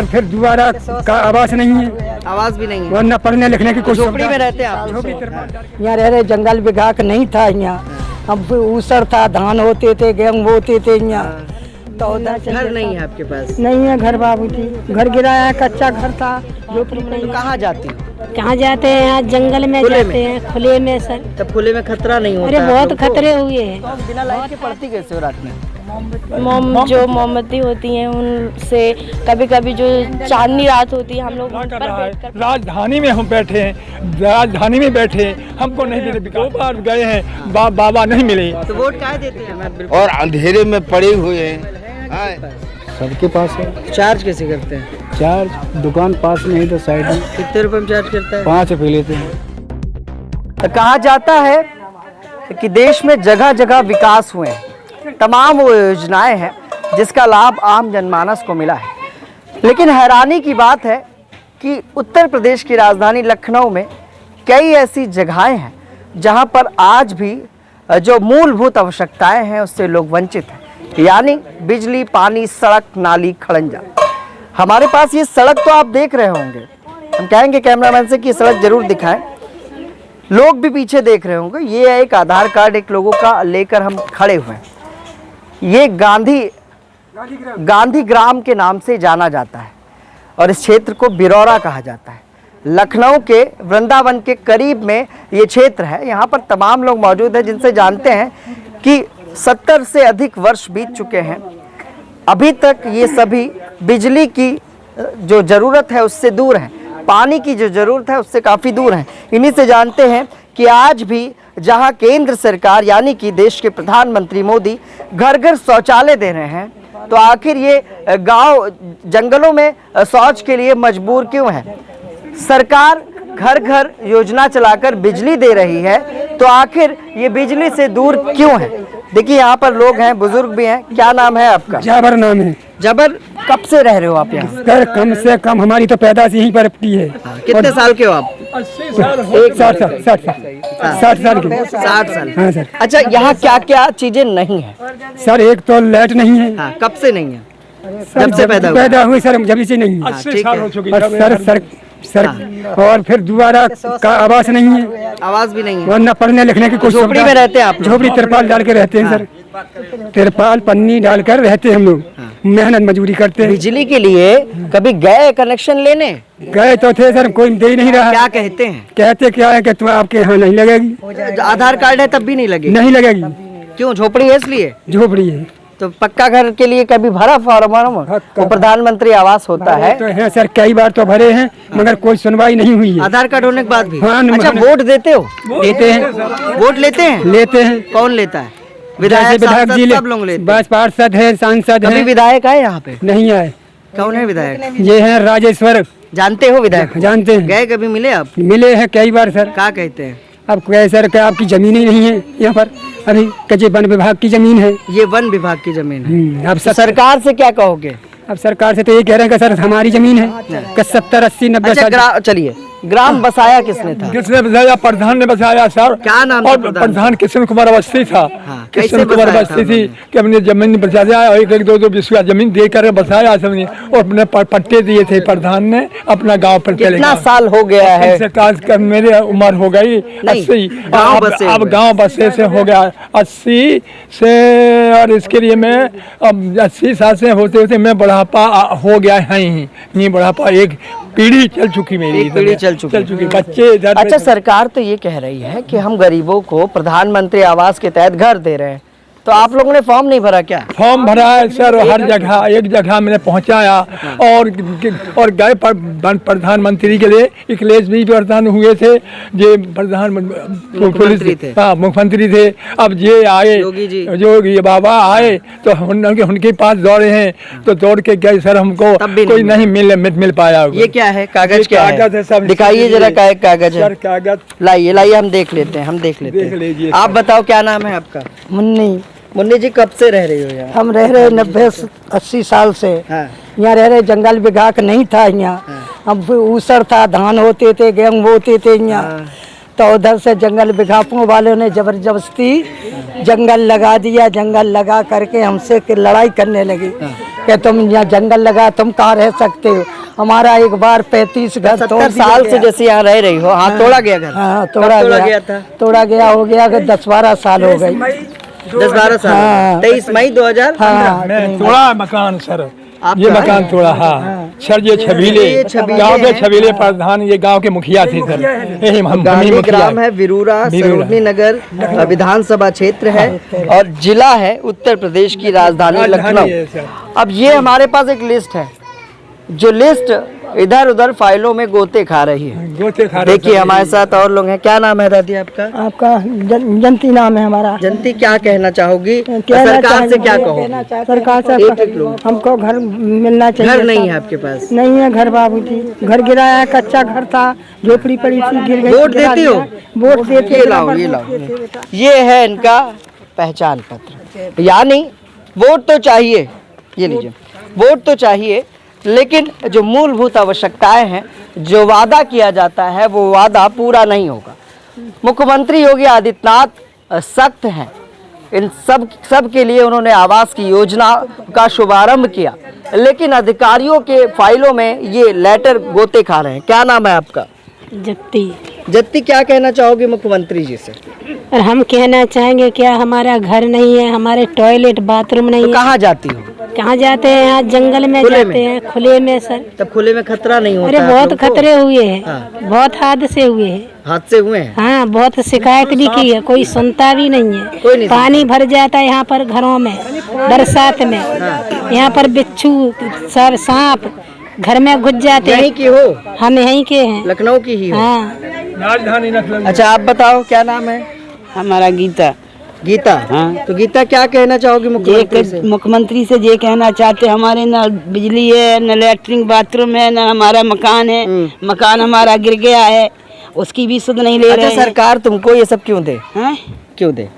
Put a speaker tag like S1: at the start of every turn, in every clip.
S1: और फिर दोबारा का आवास नहीं है,
S2: आवाज भी नहीं है।
S1: वरना पढ़ने लिखने की कोई
S2: झोपड़ी में रहते हैं आप?
S1: यहाँ रह रहे, जंगल विभाग नहीं था यहाँ, अब ऊसर था, धान होते थे, गेहूँ होते थे यहाँ। तो
S2: घर नहीं है आपके पास?
S1: नहीं है घर बाबूजी, घर गिराया है, कच्चा घर था, झोपड़ी नहीं।
S2: कहाँ जाती हैं?
S3: कहाँ जाते हैं? यहाँ जंगल में
S2: खुले
S3: जाते हैं, खुले में सर।
S2: तब खुले में खतरा नहीं होता?
S3: अरे
S2: है
S3: बहुत
S2: आप लोगों को?
S3: खतरे हुए हैं।
S2: तो बिना लाइट के पड़ती कैसे हो रात में?
S3: जो मोमबत्ती होती है उनसे, कभी कभी जो चांदनी रात होती है हम लोग उन पर बैठकर।
S4: राजधानी में हम बैठे हैं, राजधानी में बैठे हैं, हमको नहीं मिले। 2 बार गए हैं, बाबा नहीं मिले।
S2: तो वोट काहे देते हैं?
S5: और अंधेरे में पड़े हुए हैं।
S1: सबके पास है।
S2: चार्ज कैसे करते हैं?
S1: चार्ज दुकान पास नहीं तो साइड में
S2: कितने रुपए में चार्ज करता है?
S1: 5 रुपये लेते हैं।
S2: तो कहा जाता है कि देश में जगह जगह विकास हुए हैं, तमाम वो योजनाएं हैं जिसका लाभ आम जनमानस को मिला है। लेकिन हैरानी की बात है कि उत्तर प्रदेश की राजधानी लखनऊ में कई ऐसी जगहें हैं जहां पर आज भी जो मूलभूत आवश्यकताएं हैं उससे लोग वंचित हैं, यानी बिजली, पानी, सड़क, नाली, खड़ंजा। हमारे पास ये सड़क तो आप देख रहे होंगे, हम कहेंगे कैमरामैन से कि ये सड़क जरूर दिखाएं, लोग भी पीछे देख रहे होंगे। ये है एक आधार कार्ड एक लोगों का लेकर हम खड़े हुए हैं। ये गांधी ग्राम के नाम से जाना जाता है और इस क्षेत्र को बिरौरा कहा जाता है। लखनऊ के वृंदावन के करीब में ये क्षेत्र है। यहाँ पर तमाम लोग मौजूद हैं जिनसे जानते हैं कि 70 से अधिक वर्ष बीत चुके हैं, अभी तक ये सभी बिजली की जो ज़रूरत है उससे दूर हैं, पानी की जो ज़रूरत है उससे काफ़ी दूर हैं। इन्हीं से जानते हैं कि आज भी जहां केंद्र सरकार यानी कि देश के प्रधानमंत्री मोदी घर घर शौचालय दे रहे हैं, तो आखिर ये गांव जंगलों में शौच के लिए मजबूर क्यों है? सरकार घर घर योजना चलाकर बिजली दे रही है, तो आखिर ये बिजली से दूर क्यों है? देखिए यहाँ पर लोग हैं, बुजुर्ग भी हैं। क्या नाम है आपका?
S1: जाबर नाम है।
S2: जबर, कब से रह रहे हो आप यहाँ?
S1: सर कम से कम हमारी तो पैदाइश यहीं पर की है।
S2: कितने साल के हो आप?
S1: 60 साल के।
S2: 60 साल।
S1: हाँ सर।
S2: अच्छा, यहाँ क्या क्या चीजें नहीं है?
S1: सर एक तो लाइट नहीं है।
S2: हाँ, कब से नहीं है?
S1: सर,
S2: जब से पैदा
S1: हुई सर, जब से नहीं है।
S4: 80 साल हो चुके
S1: और सर और फिर दोबारा का आवास नहीं है,
S2: आवाज भी नहीं है।
S1: वरना पढ़ने लिखने की कोई
S2: झोपड़ी में रहते हैं आप?
S1: झोपड़ी तिरपाल डाल के रहते हैं सर, तिरपाल पन्नी डालकर रहते हैं हम लोग, मेहनत मजदूरी करते हैं।
S2: बिजली के लिए कभी गए कनेक्शन लेने?
S1: गए तो थे सर, कोई दे ही नहीं रहा।
S2: क्या कहते हैं?
S1: कहते क्या है कि तुम आपके यहाँ नहीं लगेगी,
S2: आधार कार्ड है तब भी नहीं लगे?
S1: नहीं लगेगी।
S2: क्यों? झोपड़ी है इसलिए?
S1: झोपड़ी है।
S2: तो पक्का घर के लिए कभी भरा फॉर्म? वो प्रधानमंत्री आवास होता है
S1: तो है सर, कई बार तो भरे हैं मगर कोई सुनवाई नहीं हुई है।
S2: आधार कार्ड होने के बाद भी?
S1: हाँ,
S2: अच्छा, वोट देते हो?
S1: देते हैं।
S2: वोट लेते हैं?
S1: लेते हैं।
S2: कौन लेता है?
S1: विधायक जी,
S2: सब लोग लेते हैं।
S1: बस पार्षद है, सांसद
S2: कभी
S1: है।
S2: विधायक है यहाँ पे?
S1: नहीं आए।
S2: कौन है विधायक?
S1: ये है राजेश्वर।
S2: जानते हो विधायक?
S1: जानते हैं।
S2: गए कभी, मिले आप?
S1: मिले हैं कई बार सर।
S2: क्या कहते हैं?
S1: अब क्या सर, क्या आपकी जमीन ही नहीं है यहाँ पर, अभी कच्चे वन विभाग की जमीन है।
S2: ये वन विभाग की जमीन है।
S1: अब
S2: सरकार से क्या कहोगे?
S1: अब सरकार से तो ये कह रहे हैं कि सर हमारी जमीन है, कि 70, 80, 90 साल।
S2: अच्छा, चलिए, ग्राम बसाया किसने था?
S4: किसने बसाया? प्रधान ने बसाया सर।
S2: क्या नाम था
S4: और
S2: प्रधान?
S4: प्रधान कृष्ण कुमार अवस्थी था।
S2: कैसे
S4: कृष्ण कुमार
S2: बसाया
S4: अवस्थी
S2: था
S4: थी कि अपनी जमीन बचाया और 1-2 बिस्वा जमीन देकर बसाया सबने, और अपने पट्टे दिए थे प्रधान ने अपना गांव पर।
S2: कितना साल हो गया है?
S4: मेरी उम्र हो गई 80। अब गांव बसे से हो गया 80 से, और इसके लिए मैं अब 80 साल से होते होते मैं बुढ़ापा हो गया है ही। नहीं, बुढ़ापा एक पीढ़ी चल चुकी मेरी,
S2: एक पीढ़ी चल चुकी
S4: बच्चे इधर।
S2: अच्छा, सरकार तो ये कह रही है कि हम गरीबों को प्रधानमंत्री आवास के तहत घर दे रहे हैं, तो आप लोगों ने फॉर्म नहीं भरा क्या?
S4: फॉर्म भरा है सर, हर जगह, एक जगह मैंने पहुंचाया। और गए प्रधानमंत्री के लिए अखिलेश भी प्रधान हुए थे, ये
S2: मुख्यमंत्री थे।
S4: हाँ, मुख्यमंत्री थे। अब ये आए योगी बाबा आए तो उनके पास दौड़े हैं, तो दौड़ के गए सर, हमको कोई नहीं मिल पाया।
S2: ये क्या है? कागज क्या है? सब दिखाइए जरा, क्या कागज है?
S4: कागज
S2: लाइए, हम देख लेते हैं। आप बताओ, क्या नाम है आपका?
S1: मुन्नी।
S2: मुन्नी जी, कब से रह रही हो यहाँ?
S1: हम रह रहे 90-80 साल से यहाँ रह रहे। जंगल विभाग नहीं था यहाँ, अब ऊसर था, धान होते थे, गेहूँ होते थे यहाँ। तो उधर से जंगल विभागों वालों ने जबरदस्ती जंगल लगा दिया। जंगल लगा करके हमसे लड़ाई करने लगी कि तुम यहाँ जंगल लगा, तुम कहाँ रह सकते हो। हमारा एक बार 35 घर
S2: 70 साल से जैसे यहाँ रह रही हो। हाँ, तोड़ा गया घर।
S1: हाँ,
S2: कब तोड़ा गया था?
S1: तोड़ा गया हो गया 10-12 साल हो गई।
S2: 10-12 साल।
S1: हाँ।
S2: 23 मई 2015।
S4: मैं तोड़ा मकान सर,
S2: आपका
S4: ये
S2: है?
S4: मकान तोड़ा। हाँ सर, ये छबीले
S2: ये छबीले
S4: गांव के
S2: हैं।
S4: छबीले प्रधान, ये गांव के मुखिया थे सर। यही हम
S2: गांधी
S4: मुखिया
S2: ग्राम है, विरूरा सरोजनी नगर विधानसभा क्षेत्र है और जिला है उत्तर प्रदेश की राजधानी लखनऊ।
S4: है सर।
S2: अब ये हमारे पास एक लिस्ट है, जो लिस्ट इधर उधर फाइलों में गोते खा रही है।
S4: गोते खा रहे
S2: देखिए हमारे साथ और लोग हैं। क्या नाम है दादी आपका?
S1: आपका जनती नाम है हमारा।
S2: जनती, क्या कहना चाहोगी? सरकार से क्या कहो?
S1: सरकार से
S2: एक लोग।
S1: हमको घर मिलना चाहिए।
S2: घर नहीं है आपके पास?
S1: नहीं है घर बाबूजी। घर गिराया है, कच्चा घर था, झोपड़ी पड़ी थी, गिर गई।
S2: वोट देती हो?
S1: वोट देती
S2: ये लाओ, ये लाओ। ये है इनका पहचान पत्र। यानी वोट तो चाहिए, ये लीजिए, वोट तो चाहिए, लेकिन जो मूलभूत आवश्यकताएं हैं, जो वादा किया जाता है, वो वादा पूरा नहीं होगा। मुख्यमंत्री योगी आदित्यनाथ सख्त हैं। इन सब के लिए उन्होंने आवास की योजना का शुभारंभ किया, लेकिन अधिकारियों के फाइलों में ये लेटर गोते खा रहे हैं। क्या नाम है आपका? जत्ती, क्या कहना चाहोगे मुख्यमंत्री जी से?
S6: और हम कहना चाहेंगे क्या, हमारा घर नहीं है, हमारे टॉयलेट बाथरूम नहीं
S2: तो
S6: है।
S2: कहाँ जाती हो?
S6: कहाँ जाते हैं? यहाँ जंगल में
S2: खुले
S6: जाते
S2: में?
S6: हैं, खुले में सर।
S2: तब खुले में खतरा नहीं होता?
S6: अरे
S2: है आप
S6: बहुत
S2: लोगों को?
S6: खतरे हुए हैं।
S2: हाँ।
S6: बहुत हादसे हुए हैं।
S2: हादसे हुए हैं?
S6: हाँ, बहुत शिकायत भी की है, कोई सुनता भी नहीं है।
S2: कोई नहीं
S6: पानी भर जाता है यहाँ पर घरों में बरसात में। यहाँ पर बिच्छू, सर, सांप घर में घुस जाते
S2: यहीं
S6: हैं।
S2: की हो?
S6: हम यहीं के हैं।
S2: लखनऊ की ही हो?
S6: हाँ।
S4: राजधानी लखनऊ।
S2: अच्छा, आप बताओ क्या नाम है?
S7: हमारा गीता।
S2: गीता।
S7: हाँ।
S2: तो गीता, क्या कहना चाहोगी मुख्यमंत्री से?
S7: मुख्यमंत्री से ये कहना चाहते, हमारे न बिजली है, न लैट्रिन बाथरूम है, न हमारा मकान है। मकान हमारा गिर गया है, उसकी भी सुध नहीं ले
S2: अच्छा,
S7: रहे हैं।
S2: सरकार तुमको ये सब क्यों दे?
S7: हैं?
S2: क्यों दे?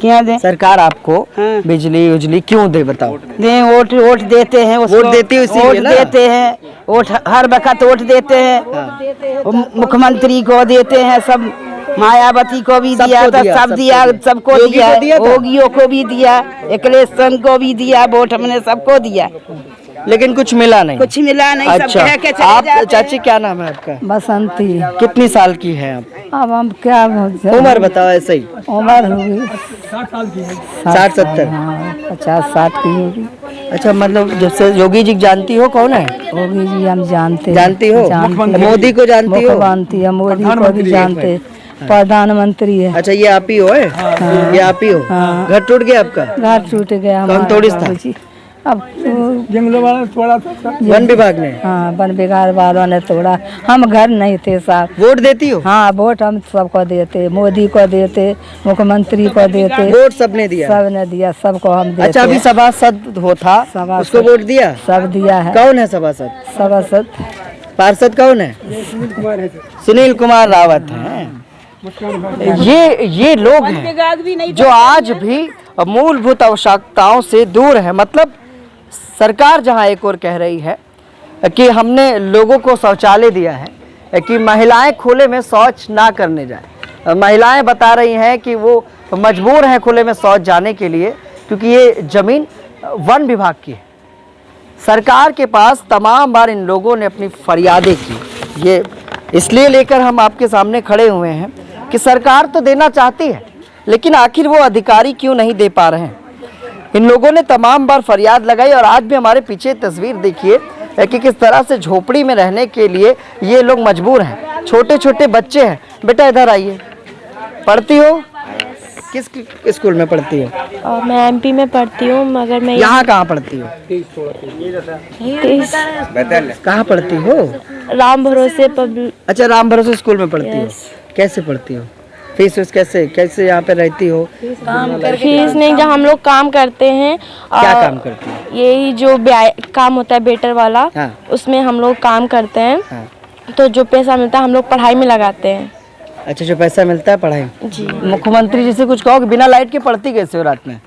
S7: क्या दे?
S2: सरकार आपको
S7: हाँ।
S2: बिजली उजली क्यों दे, बताओ?
S7: दे वोट देते हैं उसको।
S2: वोट देती हो इसीलिए
S7: वोट
S2: ना?
S7: देते हैं, वोट हर वक्त वोट देते हैं। मुख्यमंत्री को देते हैं, सब मायावती को भी दिया,
S2: सबको
S7: तो
S2: दिया,
S7: सब दिया, सबको
S2: योगी
S7: दिया,
S2: को दिया था?
S7: योगियों को भी दिया, अखिलेश सिंह को भी दिया, वोट हमने सबको दिया,
S2: लेकिन कुछ मिला नहीं।
S7: कुछ मिला नहीं। सब
S2: अच्छा,
S7: कह के चले
S2: आप
S7: जाते हैं।
S2: चाची क्या नाम है आपका?
S1: बसंती।
S2: कितनी साल की है आप?
S1: अब हम क्या
S2: उम्र बताओ ऐसे ही।
S1: उम्र होगी
S2: 60-70?
S1: 50-60 की होगी।
S2: अच्छा, मतलब जैसे योगी जी जानती हो, कौन है?
S1: होगी जी, हम जानते हैं।
S2: जानती हो? मोदी को जानती हो?
S1: मुख्यमंत्री है, मोदी को भी जानते, प्रधानमंत्री है।
S2: अच्छा, ये आप ही हो? ये आप ही हो? घर टूट गया आपका?
S1: घर टूट गया
S2: कौन
S1: हमारा
S2: तोड़ी था?
S1: बाबूजी। अब
S4: जंगलों वाला तोड़ा था सर।
S2: वन विभाग ने?
S1: हाँ, वन विभाग वालों ने तोड़ा। हम घर नहीं थे साहब।
S2: वोट देती हो?
S1: हाँ, वोट हम सबको देते, मोदी को देते, मुख्यमंत्री को देते,
S2: वोट सबने दिया?
S1: सबने दिया, सबको हम देते।
S2: अच्छा, अभी सभासद हो था,
S1: सभासद।
S2: उसको वोट दिया?
S1: सब दिया है।
S2: कौन है सभासद?
S1: सभासद
S2: पार्षद कौन है? सुनील कुमार रावत हैं। ये लोग हैं जो आज भी मूलभूत आवश्यकताओं से दूर है। मतलब सरकार जहां एक और कह रही है कि हमने लोगों को शौचालय दिया है कि महिलाएं खुले में शौच ना करने जाए। महिलाएं बता रही हैं कि वो मजबूर हैं खुले में शौच जाने के लिए, क्योंकि ये ज़मीन वन विभाग की है। सरकार के पास तमाम बार इन लोगों ने अपनी फरियादें की। ये इसलिए लेकर हम आपके सामने खड़े हुए हैं कि सरकार तो देना चाहती है, लेकिन आखिर वो अधिकारी क्यों नहीं दे पा रहे हैं। इन लोगों ने तमाम बार फरियाद लगाई और आज भी हमारे पीछे तस्वीर देखिए कि किस तरह से झोपड़ी में रहने के लिए ये लोग मजबूर हैं। छोटे छोटे बच्चे हैं। बेटा इधर आइए, पढ़ती हो? किस स्कूल में पढ़ती हो?
S3: और मैं एमपी में पढ़ती हूँ, मगर मैं
S2: यहाँ कहाँ पढ़ती हो? कहाँ पढ़ती हो?
S3: राम भरोसे पब्लिक।
S2: अच्छा, राम भरोसे स्कूल में पढ़ती हो। कैसे पढ़ती हो? फीस कैसे यहाँ पे रहती हो?
S3: फीस नहीं, जब हम लोग काम करते हैं।
S2: क्या काम करती हो?
S3: यही जो काम होता है बेटर वाला,
S2: हाँ।
S3: उसमें हम लोग काम करते हैं।
S2: हाँ।
S3: तो जो पैसा मिलता है हम लोग पढ़ाई में लगाते हैं।
S2: अच्छा, जो पैसा मिलता है पढ़ाई।
S3: जी।
S2: मुख्यमंत्री जी से कुछ कहो कि बिना लाइट के पढ़ती कैसे हो रात में?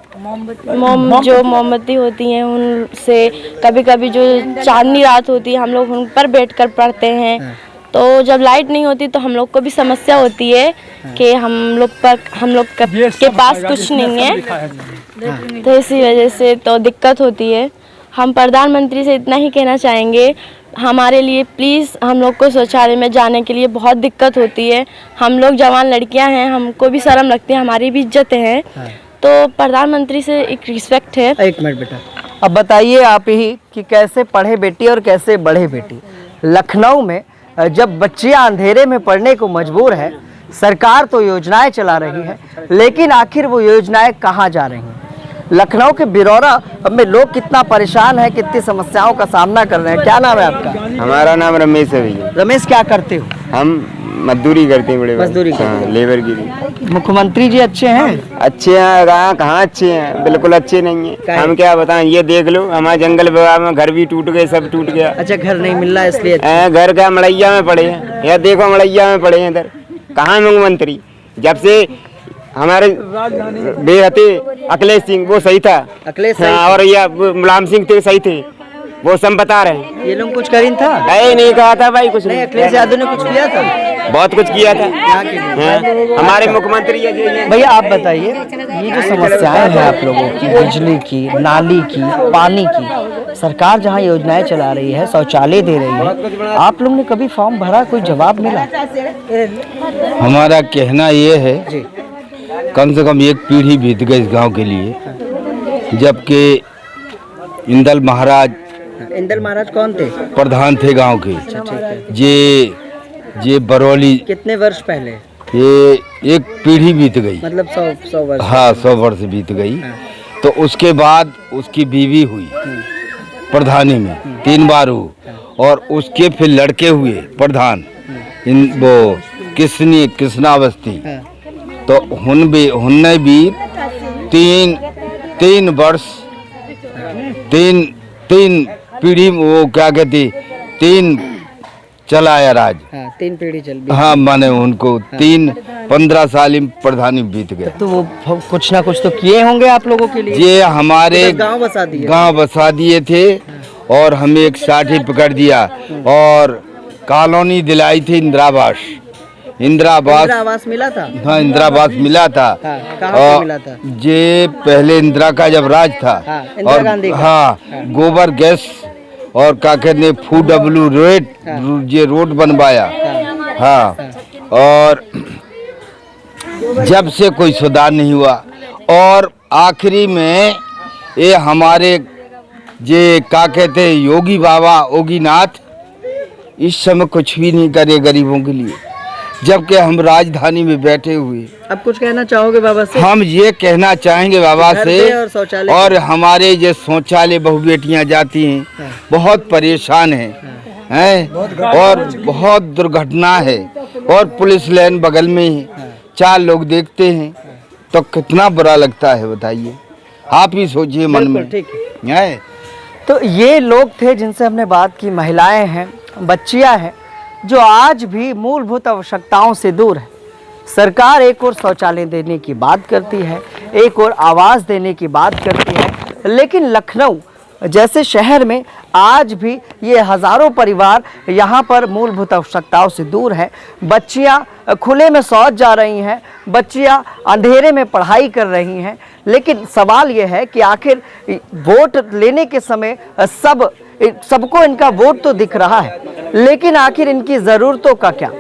S3: जो मोमबत्ती होती हैं उनसे कभी कभी जो चांदनी रात होती है हम लोग उन पर बैठकर पढ़ते हैं। तो जब लाइट नहीं होती तो हम लोग को भी समस्या होती है कि हम लोग के पास कुछ नहीं है, तो इसी वजह से तो दिक्कत होती है। हम प्रधानमंत्री से इतना ही कहना चाहेंगे, हमारे लिए प्लीज़, हम लोग को शौचालय में जाने के लिए बहुत दिक्कत होती है। हम लोग जवान लड़कियां हैं, हमको भी शर्म लगती है, हमारी भी इज्जत है। तो प्रधानमंत्री से एक रिस्पेक्ट है।
S2: एक मिनट बेटा, अब बताइए आप ही कि कैसे पढ़े बेटी और कैसे बढ़े बेटी। लखनऊ में जब बच्चियां अंधेरे में पढ़ने को मजबूर है, सरकार तो योजनाएं चला रही है, लेकिन आखिर वो योजनाएं कहाँ जा रही हैं? लखनऊ के बिरौरा में लोग कितना परेशान है, कितनी समस्याओं का सामना कर रहे हैं। क्या नाम है आपका?
S5: हमारा नाम रमेश है भैया।
S2: रमेश, क्या करते हो?
S5: हम मजदूरी करते हैं, बड़े
S2: मजदूरी करते
S5: हाँ, लेबर की।
S2: मुख्यमंत्री जी अच्छे हैं?
S5: अच्छे हैं कहाँ अच्छे हैं, बिल्कुल अच्छे नहीं है। हम क्या बताएं, ये देख लो हमारे जंगल विभाग में घर भी टूट गए, सब टूट गया।
S2: अच्छा, घर नहीं मिल रहा इसलिए?
S5: घर का मड़ैया में पड़े हैं, यह देखो मड़ैया में पड़े हैं। इधर कहाँ मुख्यमंत्री? जब से हमारे बेहते अखिलेश सिंह वो सही था,
S2: अखिलेश
S5: हाँ, और यह मुलायम सिंह थे सही थे, वो सब बता रहे हैं।
S2: ये लोग कुछ करीन था?
S5: नहीं कहा था भाई, कुछ
S2: नहीं। अखिलेश यादव ने कुछ किया था?
S5: बहुत कुछ किया था। हाँ, हमारे मुख्यमंत्री
S2: भैया आप बताइए, ये जो समस्याएं हैं आप लोगों की, बिजली की, नाली की, पानी की, सरकार जहां योजनाएं चला रही है, शौचालय दे रही है, आप लोग ने कभी फॉर्म भरा, कोई जवाब मिला?
S8: हमारा कहना ये है, कम से कम एक पीढ़ी बीत गई इस गांव के लिए, जबकि इंदल महाराज कौन थे? प्रधान थे गांव के। ये बरौली
S2: कितने वर्ष पहले?
S8: ये एक पीढ़ी बीत गई,
S2: मतलब 100 वर्ष।
S8: हाँ, 100 वर्ष बीत गई। तो उसके बाद उसकी बीवी हुई प्रधानी में, 3 बार हुई, और उसके फिर लड़के हुए प्रधान, वो कृष्णावस्थी। तो उनने भी तीन वर्ष, तीन पीढ़ी, वो क्या कहती, 3 चलाया राज।
S2: हाँ, 3 पीढ़ी चल।
S8: हाँ, माने उनको 15 साल में प्रधानी बीत गए।
S2: तो वो कुछ ना कुछ तो किए होंगे आप लोगों के लिए।
S8: ये हमारे
S2: गांव
S8: बसा दिए थे, और हमें एक सर्टिफिकेट दिया, और कॉलोनी दिलाई थी, इंदिरा आवास मिला था। हाँ, इंदिरा आवास मिला था।
S2: हाँ, कहाँ पे मिला था?
S8: ये पहले इंदिरा का जब राज था,
S2: हाँ, इंदिरा गांधी का।
S8: हाँ, गोबर गैस और क्या कहते हैं, FW रोड, ये रोड बनवाया। हाँ, और जब से कोई सुधार नहीं हुआ, और आखिरी में ये हमारे ये क्या कहते हैं, योगी बाबा योगीनाथ इस समय कुछ भी नहीं करे गरीबों के लिए, जबकि हम राजधानी में बैठे हुए।
S2: अब कुछ कहना चाहोगे बाबा से?
S8: हम ये कहना चाहेंगे बाबा से, और हमारे जो शौचालय बहु बेटियाँ जाती हैं, बहुत परेशान हैं, और बहुत दुर्घटना है, और पुलिस लाइन बगल में ही 4 लोग देखते हैं, तो कितना बुरा लगता है बताइए, आप ही सोचिए मन में।
S2: ठीक है। तो ये लोग थे जिनसे हमने बात की, महिलाएं हैं, बच्चियां हैं, जो आज भी मूलभूत आवश्यकताओं से दूर है। सरकार एक और शौचालय देने की बात करती है, एक और आवास देने की बात करती है, लेकिन लखनऊ जैसे शहर में आज भी ये हज़ारों परिवार यहाँ पर मूलभूत आवश्यकताओं से दूर हैं। बच्चियाँ खुले में शौच जा रही हैं, बच्चियाँ अंधेरे में पढ़ाई कर रही हैं, लेकिन सवाल ये है कि आखिर वोट लेने के समय सबको इनका वोट तो दिख रहा है, लेकिन आखिर इनकी ज़रूरतों का क्या?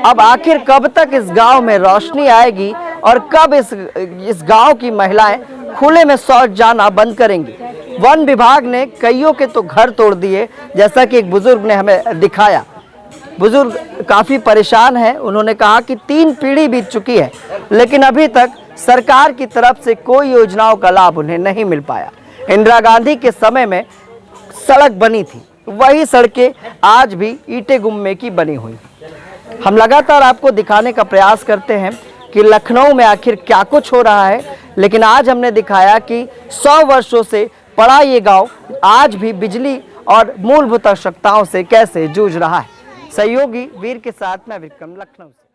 S2: अब आखिर कब तक इस गांव में रोशनी आएगी, और कब इस गांव की महिलाएं खुले में शौच जाना बंद करेंगी? वन विभाग ने कईयों के तो घर तोड़ दिए, जैसा कि एक बुजुर्ग ने हमें दिखाया। बुजुर्ग काफ़ी परेशान है, उन्होंने कहा कि 3 पीढ़ी बीत चुकी है, लेकिन अभी तक सरकार की तरफ से कोई योजनाओं का लाभ उन्हें नहीं मिल पाया। इंदिरा गांधी के समय में सड़क बनी थी, वही सड़कें आज भी ईंटे गुम्मे की बनी हुई। हम लगातार आपको दिखाने का प्रयास करते हैं कि लखनऊ में आखिर क्या कुछ हो रहा है, लेकिन आज हमने दिखाया कि 100 वर्षों से पड़ा ये गांव आज भी बिजली और मूलभूत आवश्यकताओं से कैसे जूझ रहा है। सहयोगी वीर के साथ मैं विक्रम, लखनऊ से।